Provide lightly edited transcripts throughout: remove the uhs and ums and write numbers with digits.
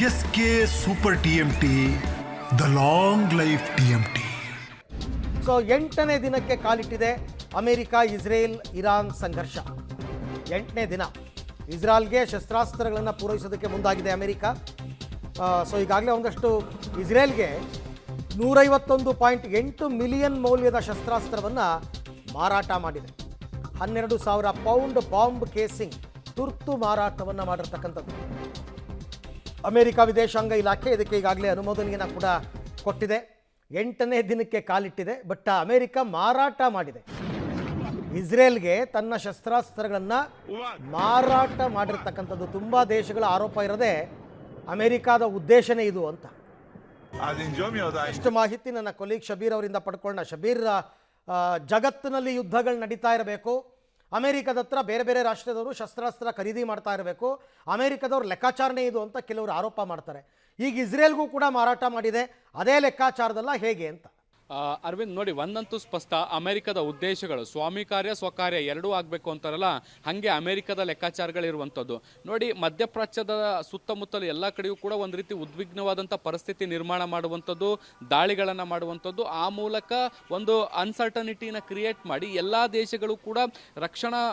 S K super TMT, the long life TMT. So 8ನೇ ದಿನಕ್ಕೆ ಕಾಲಿಟ್ಟಿದೆ ಅಮೆರಿಕ ಇಸ್ರೇಲ್ ಇರಾನ್ ಸಂಘರ್ಷ. 8ನೇ ದಿನ ಇಸ್ರಾಲ್ಗೆ ಶಸ್ತ್ರಾಸ್ತ್ರಗಳನ್ನು ಪೂರೈಸೋದಕ್ಕೆ ಮುಂದಾಗಿದೆ ಅಮೆರಿಕ. ಸೊ ಈಗಾಗಲೇ ಒಂದಷ್ಟು ಇಸ್ರೇಲ್ಗೆ 151.8 ಮಿಲಿಯನ್ ಮೌಲ್ಯದ ಶಸ್ತ್ರಾಸ್ತ್ರವನ್ನು ಮಾರಾಟ ಮಾಡಿದೆ. 12,000 ಪೌಂಡ್ ಬಾಂಬ್ ಕೇಸಿಂಗ್ ತುರ್ತು ಮಾರಾಟವನ್ನು ಮಾಡಿರ್ತಕ್ಕಂಥದ್ದು. ಅಮೆರಿಕ ವಿದೇಶಾಂಗ ಇಲಾಖೆ ಇದಕ್ಕೆ ಈಗಾಗಲೇ ಅನುಮೋದನೆಯನ್ನು ಕೂಡ ಕೊಟ್ಟಿದೆ. 8ನೇ ದಿನಕ್ಕೆ ಕಾಲಿಟ್ಟಿದೆ. ಬಟ್ ಅಮೆರಿಕ ಮಾರಾಟ ಮಾಡಿದೆ. ಇಸ್ರೇಲ್ಗೆ ತನ್ನ ಶಸ್ತ್ರಾಸ್ತ್ರಗಳನ್ನು ಮಾರಾಟ ಮಾಡಿರ್ತಕ್ಕಂಥದ್ದು. ತುಂಬ ದೇಶಗಳ ಆರೋಪ ಇರದೆ ಅಮೆರಿಕಾದ ಉದ್ದೇಶನೇ ಇದು ಅಂತ. ಎಷ್ಟು ಮಾಹಿತಿ ನನ್ನ ಕೊಲೀಗ್ ಶಬೀರ್ ಅವರಿಂದ ಪಡ್ಕೊಳ್ಳೋಣ. ಶಬೀರ್, ಜಗತ್ತಿನಲ್ಲಿ ಯುದ್ಧಗಳು ನಡೀತಾ ಇರಬೇಕು, ಅಮೆರಿಕದ ಹತ್ರ ಬೇರೆ ಬೇರೆ ರಾಷ್ಟ್ರದವರು ಶಸ್ತ್ರಾಸ್ತ್ರ ಖರೀದಿ ಮಾಡ್ತಾ ಇರಬೇಕು, ಅಮೆರಿಕದವ್ರ ಲೆಕ್ಕಾಚಾರನೇ ಇದು ಅಂತ ಕೆಲವರು ಆರೋಪ ಮಾಡ್ತಾರೆ. ಈಗ ಇಸ್ರೇಲ್ಗೂ ಕೂಡ ಮಾರಾಟ ಮಾಡಿದೆ, ಅದೇ ಲೆಕ್ಕಾಚಾರದಲ್ಲ ಹೇಗೆ ಅಂತ? ಅರವಿಂದ್, ನೋಡಿ, ಒಂದಂತೂ ಸ್ಪಷ್ಟ, ಅಮೆರಿಕದ ಉದ್ದೇಶಗಳು ಸ್ವಾಮಿ ಕಾರ್ಯ ಸ್ವಕಾರ್ಯ ಎರಡೂ ಆಗಬೇಕು ಅಂತಾರಲ್ಲ, ಹಾಗೆ ಅಮೆರಿಕದ ಲೆಕ್ಕಾಚಾರಗಳಿರುವಂಥದ್ದು. ನೋಡಿ, ಮಧ್ಯಪ್ರಾಚ್ಯದ ಸುತ್ತಮುತ್ತಲು ಎಲ್ಲ ಕಡೆಯೂ ಕೂಡ ಒಂದು ರೀತಿ ಉದ್ವಿಗ್ನವಾದಂಥ ಪರಿಸ್ಥಿತಿ ನಿರ್ಮಾಣ ಮಾಡುವಂಥದ್ದು, ದಾಳಿಗಳನ್ನು ಮಾಡುವಂಥದ್ದು, ಆ ಮೂಲಕ ಒಂದು ಅನ್ಸರ್ಟನಿಟಿನ ಕ್ರಿಯೇಟ್ ಮಾಡಿ ಎಲ್ಲ ದೇಶಗಳು ಕೂಡ ರಕ್ಷಣಾ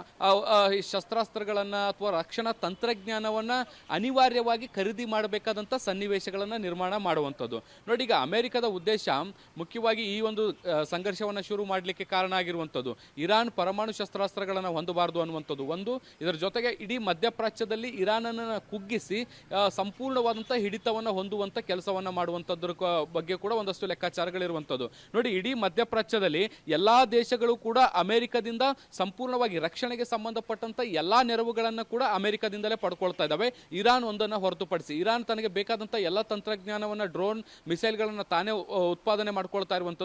ಶಸ್ತ್ರಾಸ್ತ್ರಗಳನ್ನು ಅಥವಾ ರಕ್ಷಣಾ ತಂತ್ರಜ್ಞಾನವನ್ನು ಅನಿವಾರ್ಯವಾಗಿ ಖರೀದಿ ಮಾಡಬೇಕಾದಂಥ ಸನ್ನಿವೇಶಗಳನ್ನು ನಿರ್ಮಾಣ ಮಾಡುವಂಥದ್ದು. ನೋಡಿ, ಈಗ ಅಮೆರಿಕದ ಉದ್ದೇಶ ಮುಖ್ಯವಾಗಿ ಈ ಒಂದು ಸಂಘರ್ಷವನ್ನು ಶುರು ಮಾಡಲಿಕ್ಕೆ ಕಾರಣ ಆಗಿರುವಂಥದ್ದು ಇರಾನ್ ಪರಮಾಣು ಶಸ್ತ್ರಾಸ್ತ್ರಗಳನ್ನು ಹೊಂದಬಾರದು ಅನ್ನುವಂಥದ್ದು ಒಂದು. ಇದರ ಜೊತೆಗೆ ಇಡೀ ಮಧ್ಯಪ್ರಾಚ್ಯದಲ್ಲಿ ಇರಾನನ್ನು ಕುಗ್ಗಿಸಿ ಸಂಪೂರ್ಣವಾದಂಥ ಹಿಡಿತವನ್ನು ಹೊಂದುವಂಥ ಕೆಲಸವನ್ನು ಮಾಡುವಂಥದ್ರ ಬಗ್ಗೆ ಕೂಡ ಒಂದಷ್ಟು ಲೆಕ್ಕಾಚಾರಗಳಿರುವಂಥದ್ದು. ನೋಡಿ, ಇಡೀ ಮಧ್ಯಪ್ರಾಚ್ಯದಲ್ಲಿ ಎಲ್ಲ ದೇಶಗಳು ಕೂಡ ಅಮೆರಿಕದಿಂದ ಸಂಪೂರ್ಣವಾಗಿ ರಕ್ಷಣೆಗೆ ಸಂಬಂಧಪಟ್ಟಂಥ ಎಲ್ಲ ನೆರವುಗಳನ್ನು ಕೂಡ ಅಮೆರಿಕದಿಂದಲೇ ಪಡ್ಕೊಳ್ತಾ ಇದ್ದಾವೆ, ಇರಾನ್ ಒಂದನ್ನು ಹೊರತುಪಡಿಸಿ. ಇರಾನ್ ತನಗೆ ಬೇಕಾದಂಥ ಎಲ್ಲ ತಂತ್ರಜ್ಞಾನವನ್ನು, ಡ್ರೋನ್ ಮಿಸೈಲ್ಗಳನ್ನು ತಾನೇ ಉತ್ಪಾದನೆ ಮಾಡ್ಕೊಳ್ತಾ ಇರುವಂಥದ್ದು.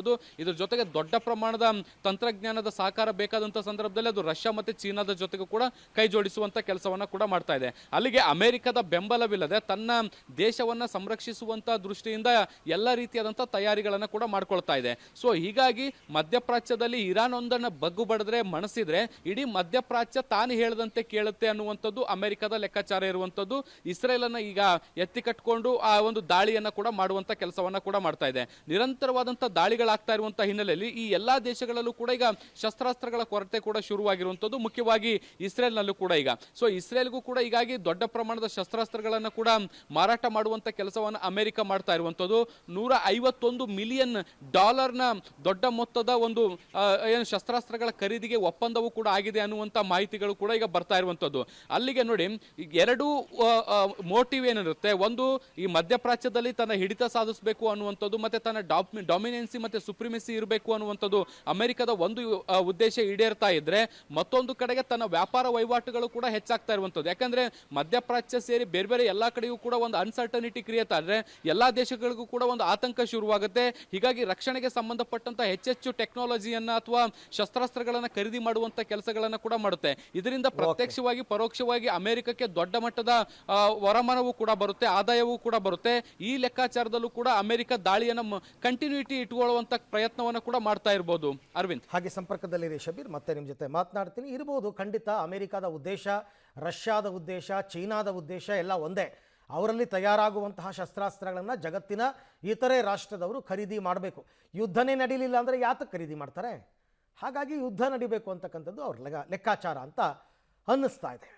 ಇದ್ರ ಜೊತೆಗೆ ದೊಡ್ಡ ಪ್ರಮಾಣದ ತಂತ್ರಜ್ಞಾನದ ಸಹಕಾರ ಬೇಕಾದಂಥ ಸಂದರ್ಭದಲ್ಲಿ ಅದು ರಷ್ಯಾ ಮತ್ತು ಚೀನಾದ ಜೊತೆಗೂ ಕೂಡ ಕೈ ಜೋಡಿಸುವಂಥ ಕೆಲಸವನ್ನು ಕೂಡ ಮಾಡ್ತಾ ಇದೆ. ಅಲ್ಲಿಗೆ ಅಮೆರಿಕದ ಬೆಂಬಲವಿಲ್ಲದೆ ತನ್ನ ದೇಶವನ್ನು ಸಂರಕ್ಷಿಸುವಂಥ ದೃಷ್ಟಿಯಿಂದ ಎಲ್ಲ ರೀತಿಯಾದಂಥ ತಯಾರಿಗಳನ್ನು ಕೂಡ ಮಾಡ್ಕೊಳ್ತಾ ಇದೆ. ಸೊ ಹೀಗಾಗಿ ಮಧ್ಯಪ್ರಾಚ್ಯದಲ್ಲಿ ಇರಾನ್ ಒಂದನ್ನು ಬಗ್ಗು ಬಡಿದ್ರೆ, ಮಣಿಸಿದ್ರೆ ಇಡೀ ಮಧ್ಯಪ್ರಾಚ್ಯ ತಾನು ಹೇಳದಂತೆ ಕೇಳುತ್ತೆ ಅನ್ನುವಂಥದ್ದು ಅಮೆರಿಕದ ಲೆಕ್ಕಾಚಾರ ಇರುವಂಥದ್ದು. ಇಸ್ರೇಲನ್ನು ಈಗ ಎತ್ತಿ ಕಟ್ಕೊಂಡು ಆ ಒಂದು ದಾಳಿಯನ್ನು ಕೂಡ ಮಾಡುವಂಥ ಕೆಲಸವನ್ನು ಕೂಡ ಮಾಡ್ತಾ ಇದೆ. ನಿರಂತರವಾದಂಥ ದಾಳಿಗಳಾಗ್ತಾ ಇರುವಂತಹ ಹಿನ್ನೆಲೆಯಲ್ಲಿ ಈ ಎಲ್ಲಾ ದೇಶಗಳಲ್ಲೂ ಕೂಡ ಈಗ ಶಸ್ತ್ರಾಸ್ತ್ರಗಳ ಕೊರತೆ ಕೂಡ ಶುರುವಾಗಿರುವಂಥದ್ದು, ಮುಖ್ಯವಾಗಿ ಇಸ್ರೇಲ್ನಲ್ಲೂ ಕೂಡ ಈಗ. ಸೊ ಇಸ್ರೇಲ್ಗೂ ಕೂಡ ಹೀಗಾಗಿ ದೊಡ್ಡ ಪ್ರಮಾಣದ ಶಸ್ತ್ರಾಸ್ತ್ರಗಳನ್ನು ಕೂಡ ಮಾರಾಟ ಮಾಡುವಂಥ ಕೆಲಸವನ್ನು ಅಮೆರಿಕ ಮಾಡ್ತಾ ಇರುವಂಥದ್ದು. $151 ಮಿಲಿಯನ್ ದೊಡ್ಡ ಮೊತ್ತದ ಒಂದು ಏನು ಶಸ್ತ್ರಾಸ್ತ್ರಗಳ ಖರೀದಿಗೆ ಒಪ್ಪಂದವೂ ಕೂಡ ಆಗಿದೆ ಅನ್ನುವಂಥ ಮಾಹಿತಿಗಳು ಕೂಡ ಈಗ ಬರ್ತಾ ಇರುವಂಥದ್ದು. ಅಲ್ಲಿಗೆ ನೋಡಿ, ಎರಡು ಮೋಟಿವ್ ಏನಿರುತ್ತೆ, ಒಂದು ಈ ಮಧ್ಯಪ್ರಾಚ್ಯದಲ್ಲಿ ತನ್ನ ಹಿಡಿತ ಸಾಧಿಸಬೇಕು ಅನ್ನುವಂಥದ್ದು, ಮತ್ತೆ ತನ್ನ ಡಾಮಿನೆನ್ಸಿ ಮತ್ತೆ ಸುಪ್ರಿಮೆಸಿ ಇರಬೇಕು ಅನ್ನುವಂಥದ್ದು ಅಮೆರಿಕದ ಒಂದು ಉದ್ದೇಶ ಈಡೇರ್ತಾ ಇದ್ರೆ, ಮತ್ತೊಂದು ಕಡೆಗೆ ತನ್ನ ವ್ಯಾಪಾರ ವಹಿವಾಟುಗಳು ಕೂಡ ಹೆಚ್ಚಾಗ್ತಾ ಇರುವಂಥದ್ದು. ಯಾಕಂದ್ರೆ ಮಧ್ಯಪ್ರಾಚ್ಯ ಸೇರಿ ಬೇರೆ ಬೇರೆ ಎಲ್ಲಾ ಕಡೆಯೂ ಕೂಡ ಒಂದು ಅನ್ಸರ್ಟನಿಟಿ ಕ್ರಿಯೇಟ್ ಆದ್ರೆ ಎಲ್ಲಾ ದೇಶಗಳಿಗೂ ಕೂಡ ಒಂದು ಆತಂಕ ಶುರುವಾಗುತ್ತೆ. ಹೀಗಾಗಿ ರಕ್ಷಣೆಗೆ ಸಂಬಂಧಪಟ್ಟಂತ ಹೆಚ್ಚೆಚ್ಚು ಟೆಕ್ನಾಲಜಿಯನ್ನ ಅಥವಾ ಶಸ್ತ್ರಾಸ್ತ್ರಗಳನ್ನ ಖರೀದಿ ಮಾಡುವಂತ ಕೆಲಸಗಳನ್ನ ಕೂಡ ಮಾಡುತ್ತೆ. ಇದರಿಂದ ಪ್ರತ್ಯಕ್ಷವಾಗಿ ಪರೋಕ್ಷವಾಗಿ ಅಮೆರಿಕಕ್ಕೆ ದೊಡ್ಡ ಮಟ್ಟದ ವರಮಾನವೂ ಕೂಡ ಬರುತ್ತೆ, ಆದಾಯವೂ ಕೂಡ ಬರುತ್ತೆ. ಈ ಲೆಕ್ಕಾಚಾರದಲ್ಲೂ ಕೂಡ ಅಮೆರಿಕ ದಾಳಿಯನ್ನು ಕಂಟಿನ್ಯೂಟಿ ಇಟ್ಕೊಳ್ಳುವಂತ ಪ್ರಯತ್ನವನ್ನು ಕೂಡ ಮಾಡ್ತಾ ಇರಬಹುದು. ಅರವಿಂದ್, ಹಾಗೆ ಸಂಪರ್ಕದಲ್ಲಿರಿ ಶಬೀರ್, ಮತ್ತೆ ನಿಮ್ಮ ಜೊತೆ ಮಾತನಾಡ್ತೀನಿ. ಇರಬಹುದು, ಖಂಡಿತ ಅಮೆರಿಕದ ಉದ್ದೇಶ, ರಷ್ಯಾದ ಉದ್ದೇಶ, ಚೀನಾದ ಉದ್ದೇಶ ಎಲ್ಲ ಒಂದೇ. ಅವರಲ್ಲಿ ತಯಾರಾಗುವಂತಹ ಶಸ್ತ್ರಾಸ್ತ್ರಗಳನ್ನು ಜಗತ್ತಿನ ಇತರೆ ರಾಷ್ಟ್ರದವರು ಖರೀದಿ ಮಾಡಬೇಕು. ಯುದ್ಧನೇ ನಡೀಲಿಲ್ಲ ಅಂದರೆ ಯಾತಕ್ಕೆ ಖರೀದಿ ಮಾಡ್ತಾರೆ? ಹಾಗಾಗಿ ಯುದ್ಧ ನಡಿಬೇಕು ಅಂತಕ್ಕಂಥದ್ದು ಅವ್ರ ಲೆಕ್ಕಾಚಾರ ಅಂತ ಅನ್ನಿಸ್ತಾ ಇದೆ.